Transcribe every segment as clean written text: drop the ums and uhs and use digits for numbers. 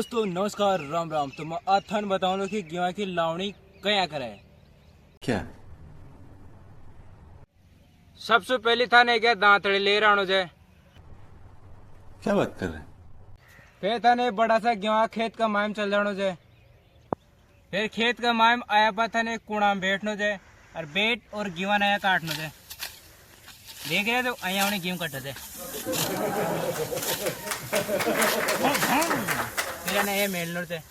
दोस्तों नमस्कार राम राम। तो मैं आज थान बताऊँ कि गेहूं की लावणी कया करे। क्या सबसे पहले थाने क्या दांतड़े ले राणो जाए। क्या बात कर रहे हैं? फिर थाने बड़ा सा गेहूं खेत का मायम चल जानो जाए। फिर खेत का मायम आया पा थाने कुड़ा में बैठनो जाए और बैठ और गेहूं नया काटनो जाए। देख रहे तो अया उन्हें गेहूं कट जाए। फिर ये मेलनो जाए।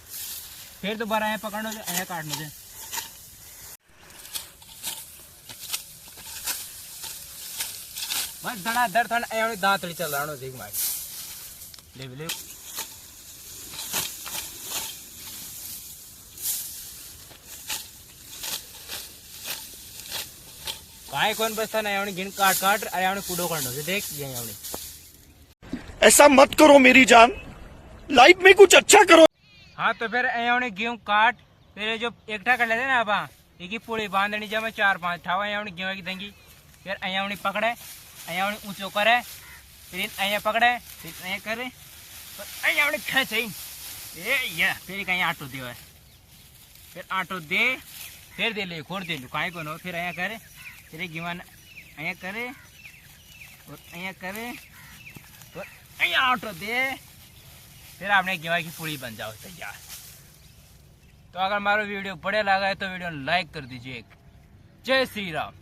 फिर दोबारा अया पकड़नो जाए, अया काटनो जाए। बस धड़ाधड़ थाने अया उन्हें दांतड़ी चल राणो देख मार ले ले। काय कौन बसता ना यावणी गिन काट काट यावणी कूड़ो करनो से देख ये यावणी। ऐसा मत करो मेरी जान, लाइफ में कुछ अच्छा करो। हाँ तो फिर यावणी गेहूं काट फिर जो एकठा कर लेते ना आपा एक ही पुड़ी बांधनी जब मैं 4-5 ठावा यावणी गेहूं की दंगी। फिर यावणी पकड़े यावणी ऊंचो करे फिर अया पकड़े फिर अया करे फिर यावणी खेचे ये फिर कहीं आटो दे फिर आटो दे फिर दे ले खोर दे लो काय को नो फिर अया करे फिर गेहूं अया करे और अया करे और अया आटो दे फिर आपने गेहूं की पूड़ी बन जाओ तैयार। तो अगर हमारा वीडियो बढ़िया लगा है तो वीडियो लाइक कर दीजिए। जय श्री राम।